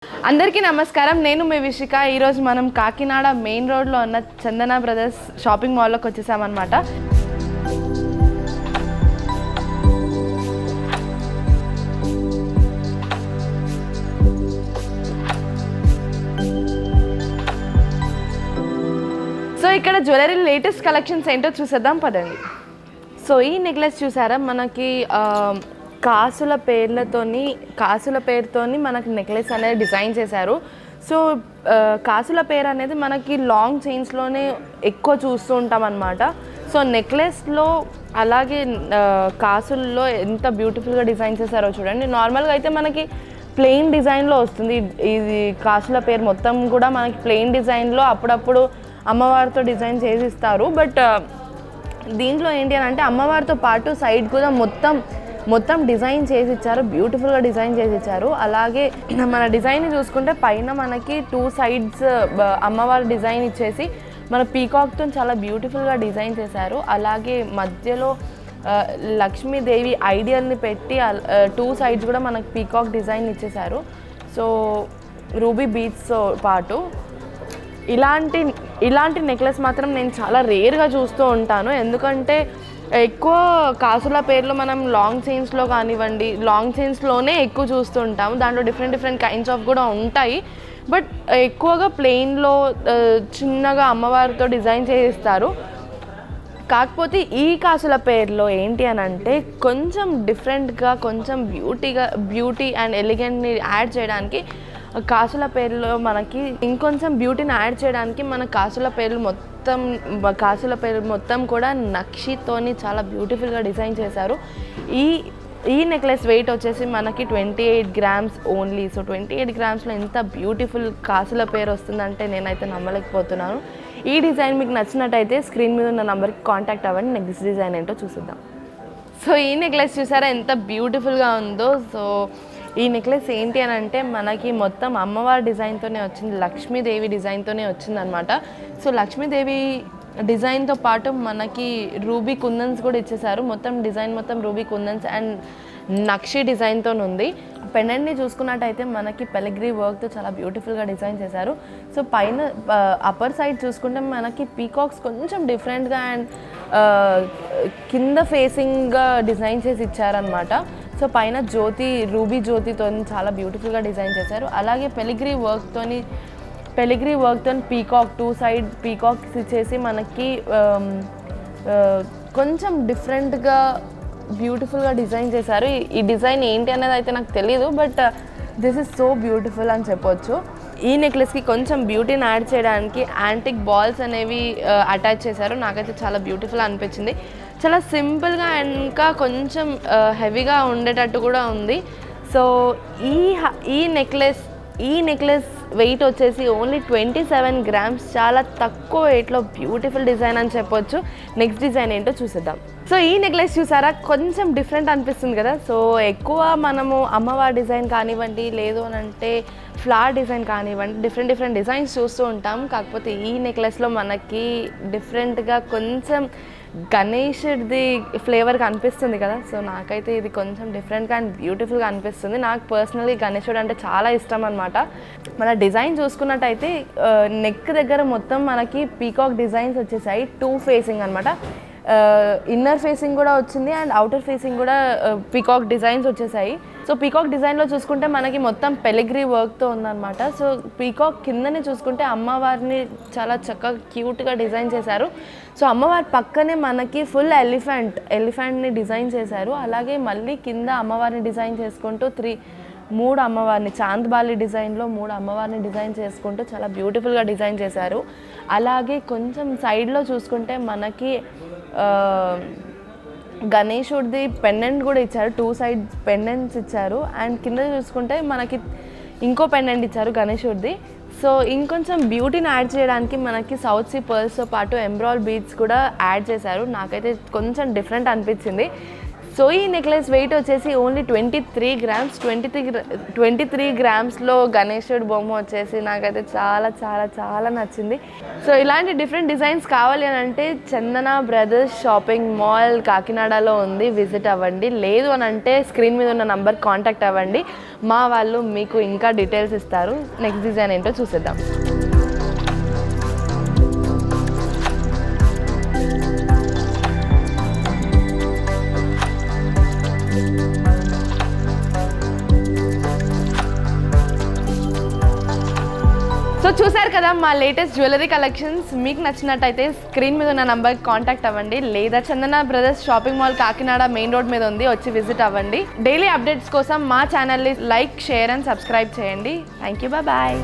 అందరికీ నమస్కారం. నేను మీ విషిక. ఈరోజు మనం కాకినాడ మెయిన్ రోడ్లో ఉన్న చందన బ్రదర్స్ షాపింగ్ మాల్లోకి వచ్చేసామన్నమాట. సో ఇక్కడ జ్యువెలరీ లేటెస్ట్ కలెక్షన్స్ ఏంటో చూసేద్దాం పదండి. సో ఈ నెక్లెస్ చూసారా, మనకి కాసుల పేరుతోని మనకి నెక్లెస్ అనేది డిజైన్ చేశారు. సో కాసుల పేరు అనేది మనకి లాంగ్ చైన్స్లోనే ఎక్కువ చూస్తూ ఉంటాం అన్నమాట. సో నెక్లెస్లో అలాగే కాసుల్లో ఎంత బ్యూటిఫుల్గా డిజైన్ చేశారో చూడండి. నార్మల్గా అయితే మనకి ప్లెయిన్ డిజైన్లో వస్తుంది. ఇది కాసుల పేరు మొత్తం కూడా మనకి ప్లెయిన్ డిజైన్లో అప్పుడప్పుడు అమ్మవారితో డిజైన్ చేసిస్తారు. బట్ దీంట్లో ఏంటి అని అంటే అమ్మవారితో పాటు సైడ్ కూడా మొత్తం డిజైన్ చేసి ఇచ్చారు, బ్యూటిఫుల్గా డిజైన్ చేసి ఇచ్చారు. అలాగే మన డిజైన్ చూసుకుంటే పైన మనకి 2 sides అమ్మవారి డిజైన్ ఇచ్చేసి మన పీకాక్తో చాలా బ్యూటిఫుల్గా డిజైన్ చేశారు. అలాగే మధ్యలో లక్ష్మీదేవి ఐడియల్ని పెట్టి 2 sides కూడా మనకి పీకాక్ డిజైన్ ఇచ్చేశారు. సో రూబీ బీడ్స్తో పాటు ఇలాంటి నెక్లెస్ మాత్రం నేను చాలా రేర్గా చూస్తూ ఉంటాను. ఎందుకంటే ఎక్కువ కాసుల పేర్లో మనం లాంగ్ చైన్స్లో కానివ్వండి, లాంగ్ చైన్స్లోనే ఎక్కువ చూస్తూ ఉంటాము. దాంట్లో డిఫరెంట్ కైండ్స్ ఆఫ్ కూడా ఉంటాయి. బట్ ఎక్కువగా ప్లెయిన్లో చిన్నగా అమ్మవారితో డిజైన్ చేయిస్తారు. కాకపోతే ఈ కాసుల పేర్లో ఏంటి అని అంటే కొంచెం డిఫరెంట్గా, కొంచెం బ్యూటీ అండ్ ఎలిగెంట్ని యాడ్ చేయడానికి కాసుల పేర్లో మనకి ఇంకొంచెం బ్యూటీని యాడ్ చేయడానికి మన కాసుల పేరు మొత్తం కూడా నక్షితోని చాలా బ్యూటిఫుల్గా డిజైన్ చేశారు. ఈ నెక్లెస్ వెయిట్ వచ్చేసి మనకి 28 grams ఓన్లీ. సో 28 gramsలో ఎంత బ్యూటిఫుల్ కాసుల పేరు వస్తుందంటే నేనైతే నమ్మలేకపోతున్నాను. ఈ డిజైన్ మీకు నచ్చినట్టయితే స్క్రీన్ మీద ఉన్న నెంబర్కి కాంటాక్ట్ అవ్వండి. నెక్స్ట్ డిజైన్ ఏంటో చూసిద్దాం. సో ఈ నెక్లెస్ చూసారా ఎంత బ్యూటిఫుల్గా ఉందో. సో ఈ నెక్లెస్ ఏంటి అని అంటే మనకి మొత్తం అమ్మవారి డిజైన్తోనే వచ్చింది, లక్ష్మీదేవి డిజైన్తోనే వచ్చిందనమాట. సో లక్ష్మీదేవి డిజైన్తో పాటు మనకి రూబీ కుందన్స్ కూడా ఇచ్చేసారు. డిజైన్ మొత్తం రూబీ కుందన్స్ అండ్ నక్షి డిజైన్తో ఉంది. పెండెంట్ని చూసుకున్నట్టయితే మనకి పెలిగ్రీ వర్క్తో చాలా బ్యూటిఫుల్గా డిజైన్ చేశారు. సో పైన అప్పర్ సైడ్ చూసుకుంటే మనకి పీకాక్స్ కొంచెం డిఫరెంట్గా అండ్ కింద ఫేసింగ్గా డిజైన్ చేసి ఇచ్చారనమాట. సో పైన రూబీ జ్యోతితో చాలా బ్యూటిఫుల్గా డిజైన్ చేశారు. అలాగే పెలిగ్రీ వర్క్తో పీకాక్ 2 side పీకాక్స్ ఇచ్చేసి మనకి కొంచెం డిఫరెంట్గా బ్యూటిఫుల్గా డిజైన్ చేశారు. ఈ డిజైన్ ఏంటి అనేది అయితే నాకు తెలీదు, but this is so beautiful అని చెప్పొచ్చు. ఈ నెక్లెస్కి కొంచెం బ్యూటీని యాడ్ చేయడానికి యాంటిక్ బాల్స్ అనేవి అటాచ్ చేశారు. నాకైతే చాలా బ్యూటిఫుల్ అనిపించింది. చాలా సింపుల్గా అండ్ ఇంకా కొంచెం హెవీగా ఉండేటట్టు కూడా ఉంది. సో ఈ నెక్లెస్ వెయిట్ వచ్చేసి ఓన్లీ 27 grams. చాలా తక్కువ వెయిట్లో బ్యూటిఫుల్ డిజైన్ అని చెప్పొచ్చు. నెక్స్ట్ డిజైన్ ఏంటో చూసేద్దాం. సో ఈ నెక్లెస్ చూసారా, కొంచెం డిఫరెంట్ అనిపిస్తుంది కదా. సో ఎక్కువ మనము అమ్మవారి డిజైన్ కానివ్వండి, లేదు అని అంటే ఫ్లవర్ డిజైన్ కానివ్వండి, డిఫరెంట్ డిజైన్స్ చూస్తూ ఉంటాం. కాకపోతే ఈ నెక్లెస్లో మనకి డిఫరెంట్గా కొంచెం గణేష్ది ఫ్లేవర్ కనిపిస్తుంది కదా. సో నాకైతే ఇది కొంచెం డిఫరెంట్గా అండ్ బ్యూటిఫుల్గా అనిపిస్తుంది. నాకు పర్సనలీ గణేశుడు అంటే చాలా ఇష్టం అనమాట. మన డిజైన్ చూసుకున్నట్టయితే నెక్ దగ్గర మొత్తం మనకి పీకాక్ డిజైన్స్ వచ్చేసాయి. 2 facing అనమాట. ఇన్నర్ ఫేసింగ్ కూడా వచ్చింది అండ్ అవుటర్ ఫేసింగ్ కూడా పీకాక్ డిజైన్స్ వచ్చేసాయి. సో పీకాక్ డిజైన్లో చూసుకుంటే మనకి మొత్తం పెలిగ్రీ వర్క్తో ఉందన్నమాట. సో పీకాక్ కిందనే చూసుకుంటే అమ్మవారిని చాలా చక్కగా క్యూట్గా డిజైన్ చేశారు. సో అమ్మవారి పక్కనే మనకి ఫుల్ ఎలిఫెంట్ని డిజైన్ చేశారు. అలాగే మళ్ళీ కింద అమ్మవారిని డిజైన్ చేసుకుంటూ 3 అమ్మవారిని చాంద్బాలి డిజైన్లో 3 అమ్మవారిని డిజైన్ చేసుకుంటూ చాలా బ్యూటిఫుల్గా డిజైన్ చేశారు. అలాగే కొంచెం సైడ్లో చూసుకుంటే మనకి గణేశుడిది పెండెంట్ కూడా ఇచ్చారు. 2 sides పెండెంట్స్ ఇచ్చారు. అండ్ కింద చూసుకుంటే మనకి ఇంకో పెండెంట్ ఇచ్చారు గణేశుడిది. సో ఇంకొంచెం బ్యూటీని యాడ్ చేయడానికి మనకి సౌత్ సీ పర్ల్స్తో పాటు ఎంబ్రాయిడ్ బీడ్స్ కూడా యాడ్ చేశారు. నాకైతే కొంచెం డిఫరెంట్ అనిపించింది. సో ఈ నెక్లెస్ వెయిట్ వచ్చేసి ఓన్లీ 23 గ్రామ్స్. 23 గ్రామ్స్లో గణేశుడు బొమ్మ వచ్చేసి నాకైతే చాలా చాలా చాలా నచ్చింది. సో ఇలాంటి డిఫరెంట్ డిజైన్స్ కావాలి అని అంటే చందన బ్రదర్స్ షాపింగ్ మాల్ కాకినాడలో ఉంది, విజిట్ అవ్వండి. లేదు అని అంటే స్క్రీన్ మీద ఉన్న నంబర్ కాంటాక్ట్ అవ్వండి, మా వాళ్ళు మీకు ఇంకా డీటెయిల్స్ ఇస్తారు. నెక్స్ట్ డిజైన్ ఏంటో చూసేద్దాం. సో చూసారు కదా మా లేటెస్ట్ జ్యువెలరీ కలెక్షన్స్. మీకు నచ్చినట్టయితే స్క్రీన్ మీద ఉన్న నంబర్కి కాంటాక్ట్ అవ్వండి, లేదా Chandana brothers shopping mall Kakinada main road మీద ఉంది, వచ్చి విజిట్ అవ్వండి. డైలీ అప్డేట్స్ కోసం మా ఛానల్ని లైక్, షేర్ అండ్ సబ్స్క్రైబ్ చేయండి. Thank you, bye.